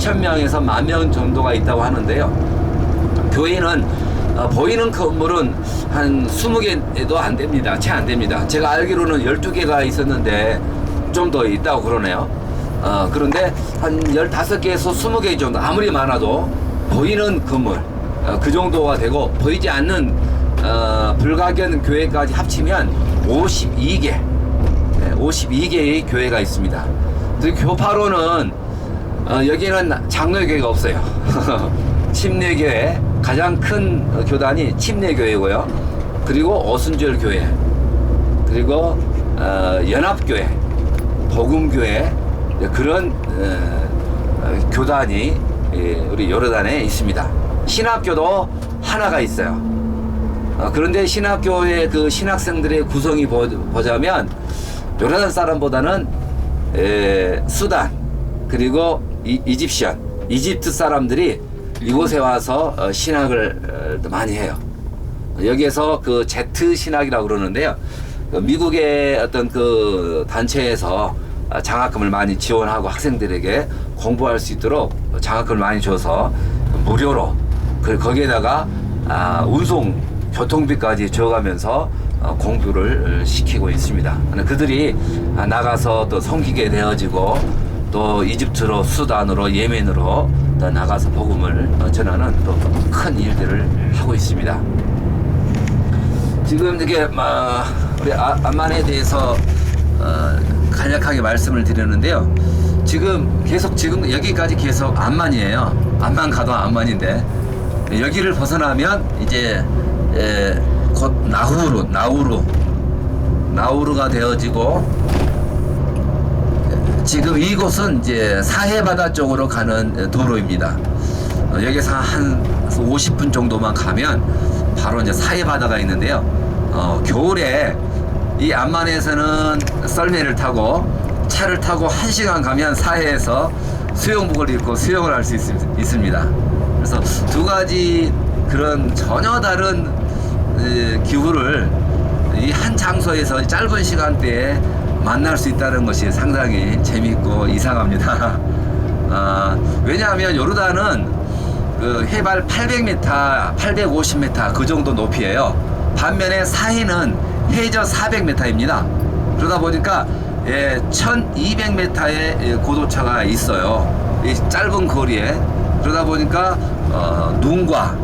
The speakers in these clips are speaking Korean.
8,000명에서 10,000명 정도가 있다고 하는데요. 교회는 보이는 건물은 한 20개도 안 됩니다. 채 안 됩니다. 제가 알기로는 12개가 있었는데 좀 더 있다고 그러네요. 그런데 한 15개에서 20개 정도, 아무리 많아도 보이는 건물 그 정도가 되고, 보이지 않는 불가견 교회까지 합치면 52개 52개의 교회가 있습니다. 교파로는 여기는 장로교회가 없어요. 침례교회, 가장 큰 교단이 침례교회고요. 그리고 오순절 교회, 그리고 연합교회, 복음교회, 그런 교단이 우리 요르단에 있습니다. 신학교도 하나가 있어요. 그런데 신학교의 그 신학생들의 구성이 보자면 요르단 사람보다는 수단, 그리고 이집트 사람들이 이곳에 와서 신학을 많이 해요. 여기에서 그 제트 신학이라고 그러는데요. 미국의 어떤 그 단체에서 장학금을 많이 지원하고 학생들에게 공부할 수 있도록 장학금을 많이 줘서 무료로, 거기에다가 운송 교통비까지 줘가면서 공부를 시키고 있습니다. 그들이 나가서 또 섬기게 되어지고, 또 이집트로, 수단으로, 예멘으로 또 나가서 복음을 전하는 또 큰 일들을 하고 있습니다. 지금 이게 우리 암만에 대해서 간략하게 말씀을 드렸는데요. 지금 여기까지 계속 암만이에요. 암만 가도 암만인데, 여기를 벗어나면 이제 곧 나우루가 되어지고, 지금 이곳은 이제 사해바다 쪽으로 가는 도로입니다. 여기서 한 50분 정도만 가면 바로 이제 사해바다가 있는데요. 겨울에 이 암만에서는 썰매를 타고, 차를 타고 1시간 가면 사해에서 수영복을 입고 수영을 할 수 있습니다. 그래서 두 가지 그런 전혀 다른 기후를 이 한 장소에서 짧은 시간대에 만날 수 있다는 것이 상당히 재미있고 이상합니다. 왜냐하면 요르단은 그 해발 800m, 850m 그 정도 높이에요. 반면에 사해는 해저 400m입니다. 그러다 보니까 1200m의 고도차가 있어요. 이 짧은 거리에. 그러다 보니까 눈과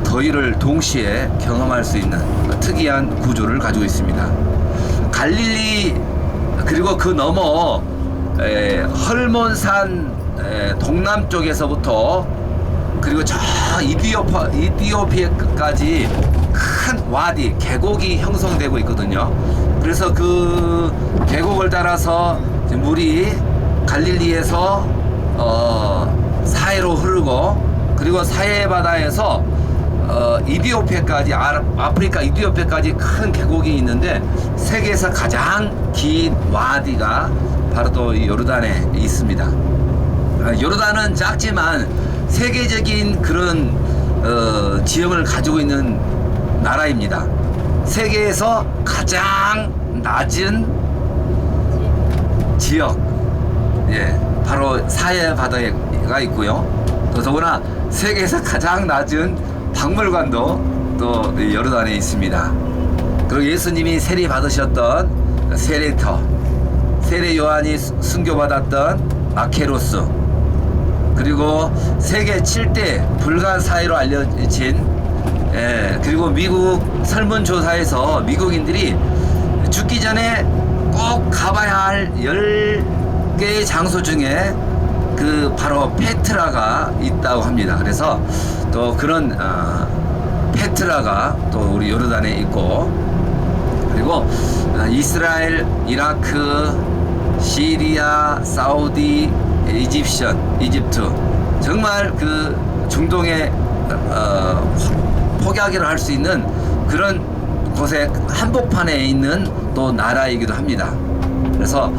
더위를 동시에 경험할 수 있는 특이한 구조를 가지고 있습니다. 갈릴리, 그리고 그 너머 헐몬산 동남쪽에서부터, 그리고 저 이디오피아까지 큰 와디, 계곡이 형성되고 있거든요. 그래서 그 계곡을 따라서 물이 갈릴리에서 사해로 흐르고, 그리고 사해 바다에서 이디오피아까지, 아프리카 이디오피아까지 큰 계곡이 있는데, 세계에서 가장 긴 와디가 바로 또 요르단에 있습니다. 요르단은 작지만 세계적인 그런 지형을 가지고 있는 나라입니다. 세계에서 가장 낮은 지역, 바로 사해 바다가 있고요. 더구나 세계에서 가장 낮은 박물관도 또 요르단에 있습니다. 그리고 예수님이 세례 받으셨던 세례 요한이 순교받았던 마케로스, 그리고 세계 7대 불가 사회로 알려진, 그리고 미국 설문조사에서 미국인들이 죽기 전에 꼭 가봐야 할 10개의 장소 중에 그 바로 페트라가 있다고 합니다. 그래서 또 그런 페트라가 또 우리 요르단에 있고, 그리고 이스라엘, 이라크, 시리아, 사우디, 이집트, 정말 그 중동의 폭약이라 할 수 있는 그런 곳에 한복판에 있는 또 나라이기도 합니다. 그래서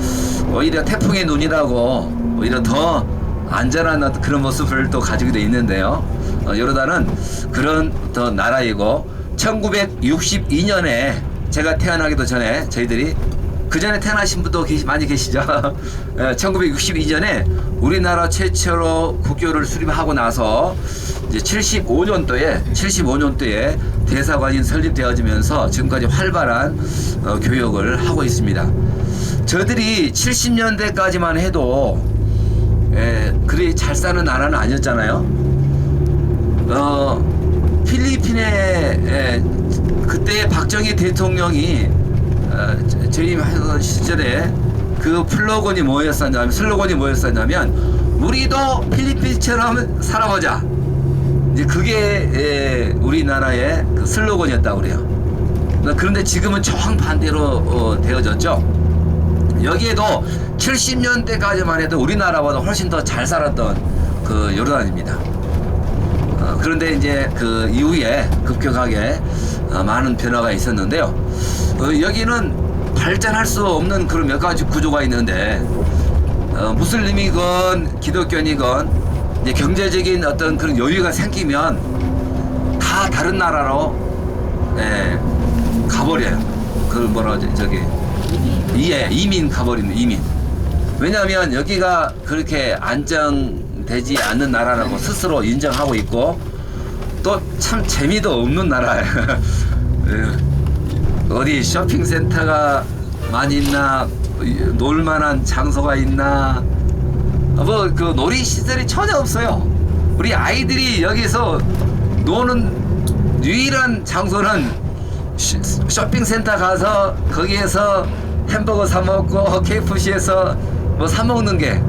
오히려 태풍의 눈이라고 오히려 더 안전한 그런 모습을 또 가지고 있는데요. 요르단은 그런 또 나라이고, 1962년에 제가 태어나기도 전에 저희들이 그 전에 태어나신 분도 많이 계시죠. 1962년에 우리나라 최초로 국교를 수립하고 나서 이제 75년도에 대사관이 설립되어지면서 지금까지 활발한 교육을 하고 있습니다. 저들이 70년대까지만 해도 그리 잘 사는 나라는 아니었잖아요. 필리핀에 그때 박정희 대통령이 재임하던 시절에 그 슬로건이 뭐였었냐면 우리도 필리핀처럼 살아보자. 이제 그게 우리나라의 그 슬로건이었다고 그래요. 그런데 지금은 정반대로 되어졌죠. 여기에도 70년대까지만 해도 우리나라보다 훨씬 더 잘 살았던 그 요르단입니다. 그런데 이제 그 이후에 급격하게 많은 변화가 있었는데요. 여기는 발전할 수 없는 그런 몇 가지 구조가 있는데 무슬림이건 기독교이건 이제 경제적인 어떤 그런 여유가 생기면 다 다른 나라로 가버려요. 그걸 이민 가버리는 이민. 왜냐하면 여기가 그렇게 안정되지 않는 나라라고 스스로 인정하고 있고 또 참 재미도 없는 나라예요. 어디 쇼핑센터가 많이 있나, 놀만한 장소가 있나, 뭐 그 놀이 시설이 전혀 없어요. 우리 아이들이 여기서 노는 유일한 장소는 쇼핑센터 가서 거기에서 햄버거 사 먹고 KFC에서 뭐 사 먹는 게,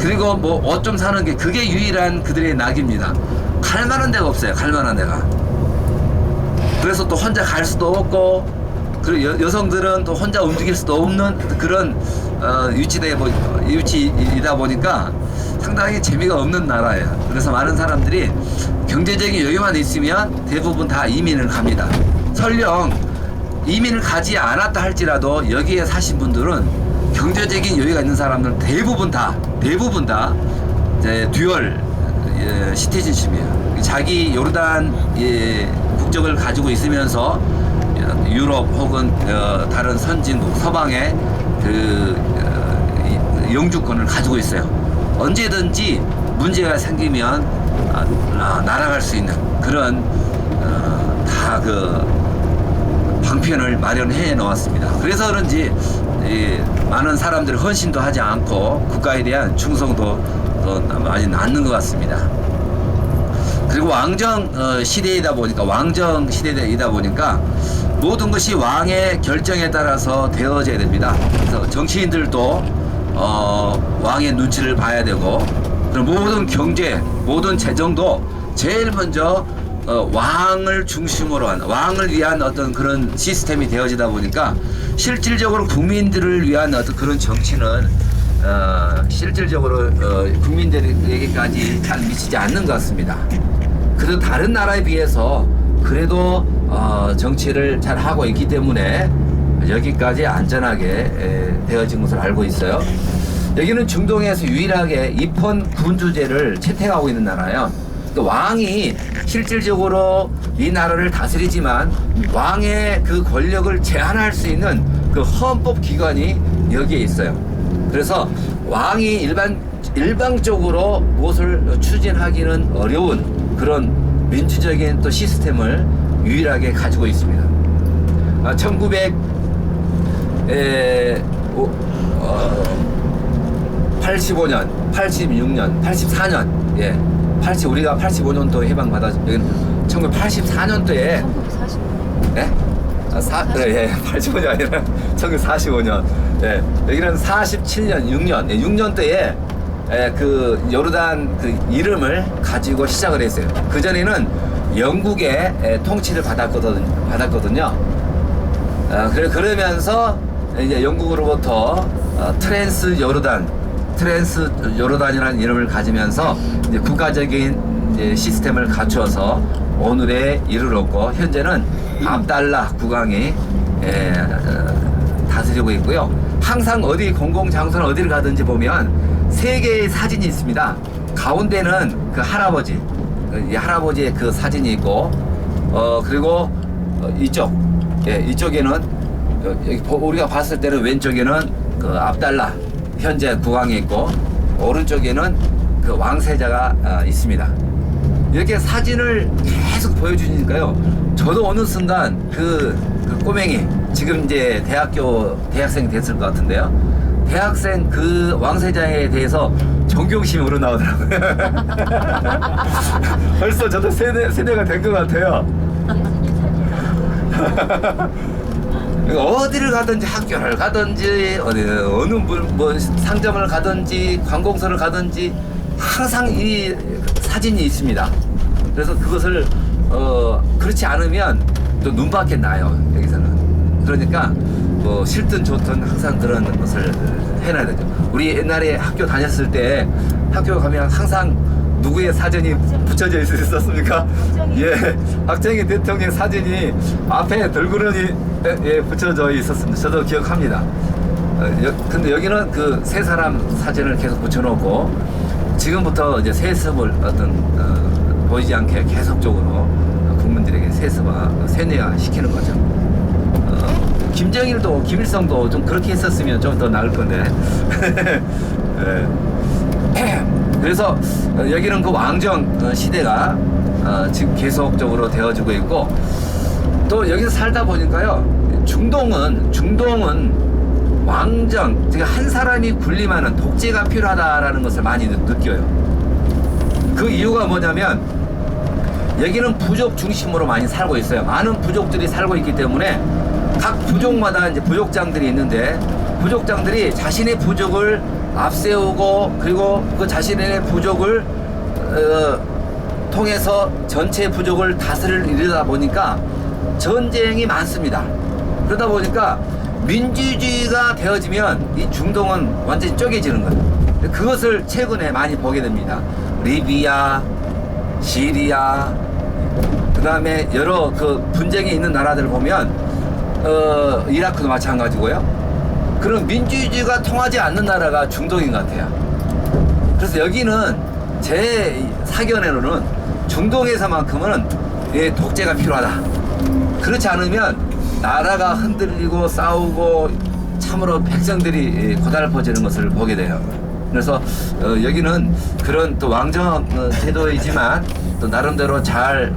그리고 뭐 옷 좀 사는 게, 그게 유일한 그들의 낙입니다. 갈 만한 데가 없어요. 갈 만한 데가. 그래서 또 혼자 갈 수도 없고, 그리고 여성들은 또 혼자 움직일 수도 없는 그런 위치이다 보니까 상당히 재미가 없는 나라예요. 그래서 많은 사람들이 경제적인 여유만 있으면 대부분 다 이민을 갑니다. 설령 이민을 가지 않았다 할지라도 여기에 사신 분들은 경제적인 여유가 있는 사람들은 대부분 다 이제 듀얼 시티즌십이에요. 자기 요르단 국적을 가지고 있으면서 유럽 혹은 다른 선진국 서방의 그 영주권을 가지고 있어요. 언제든지 문제가 생기면 날아갈 수 있는 그런 다 그 방편을 마련해 놓았습니다. 그래서 그런지 많은 사람들이 헌신도 하지 않고 국가에 대한 충성도 많이 낳는 것 같습니다. 그리고 왕정 시대이다 보니까 모든 것이 왕의 결정에 따라서 되어져야 됩니다. 그래서 정치인들도 왕의 눈치를 봐야 되고, 그리고 모든 경제, 모든 재정도 제일 먼저 왕을 중심으로 한, 왕을 위한 어떤 그런 시스템이 되어지다 보니까 실질적으로 국민들을 위한 어떤 그런 정치는 실질적으로 국민들에게까지 잘 미치지 않는 것 같습니다. 그래도 다른 나라에 비해서 그래도 정치를 잘 하고 있기 때문에 여기까지 안전하게 되어진 것을 알고 있어요. 여기는 중동에서 유일하게 입헌 군주제를 채택하고 있는 나라예요. 또 왕이 실질적으로 이 나라를 다스리지만 왕의 그 권력을 제한할 수 있는 그 헌법 기관이 여기에 있어요. 그래서 왕이 일방적으로 무엇을 추진하기는 어려운 그런 민주적인 또 시스템을 유일하게 가지고 있습니다. 1985년, 86년, 84년, 우리가 85년도에 해방받아, 여기는 1984년도에 85년이 아니라 1945년. 여기는 47년, 6년도에 그 요르단 그 이름을 가지고 시작을 했어요. 그 전에는 영국의 통치를 받았거든요. 그러면서 이제 영국으로부터 트랜스 요르단이라는 이름을 가지면서 이제 국가적인 이제 시스템을 갖춰서 오늘에 이르렀고, 현재는 압달라 국왕이 다스리고 있고요. 항상 어디 공공장소나 어디를 가든지 보면 세 개의 사진이 있습니다. 가운데는 그 할아버지, 이 할아버지의 그 사진이 있고, 그리고 이쪽에는 여기 우리가 봤을 때는 왼쪽에는 그 압달라 현재 국왕이 있고 오른쪽에는 그 왕세자가 있습니다. 이렇게 사진을 계속 보여주니까요. 저도 어느 순간 그 꼬맹이 지금 이제 대학생 됐을 것 같은데요. 대학생 그 왕세자에 대해서 존경심이 우러나오더라고요. 벌써 저도 세대가 된 것 같아요. 어디를 가든지 학교를 가든지 어느 뭐 상점을 가든지 관공서를 가든지 항상 이 사진이 있습니다. 그래서 그것을 그렇지 않으면 또 눈밖에 나요. 여기서는. 그러니까 뭐 싫든 좋든 항상 그런 것을 해놔야 되죠. 우리 옛날에 학교 다녔을 때 학교 가면 항상 누구의 사진이 붙여져 있었습니까? 예, 박정희 대통령 사진이 앞에 덜그러니 붙여져 있었습니다. 저도 기억합니다. 근데 여기는 그 세 사람 사진을 계속 붙여놓고 지금부터 이제 세습을 보이지 않게 계속적으로 국민들에게 세뇌화 시키는 거죠. 김정일도 김일성도 좀 그렇게 했었으면 좀 더 나을 건데. 네. 그래서 여기는 그 왕정 시대가 지금 계속적으로 되어지고 있고 또 여기서 살다 보니까요. 중동은 왕정, 즉 한 사람이 군림하는 독재가 필요하다라는 것을 많이 느껴요. 그 이유가 뭐냐면 여기는 부족 중심으로 많이 살고 있어요. 많은 부족들이 살고 있기 때문에 각 부족마다 이제 부족장들이 있는데 부족장들이 자신의 부족을 앞세우고 그리고 그 자신의 부족을 통해서 전체 부족을 이르다 보니까 전쟁이 많습니다. 그러다 보니까 민주주의가 되어지면 이 중동은 완전히 쪼개지는 거예요. 그것을 최근에 많이 보게 됩니다. 리비아, 시리아, 그 다음에 여러 그 분쟁이 있는 나라들을 보면 이라크도 마찬가지고요. 그런 민주주의가 통하지 않는 나라가 중동인 것 같아요. 그래서 여기는 제 사견으로는 중동에서만큼은 독재가 필요하다. 그렇지 않으면 나라가 흔들리고 싸우고 참으로 백성들이 고달퍼지는 것을 보게 돼요. 그래서 여기는 그런 또 왕정 제도이지만 또 나름대로 잘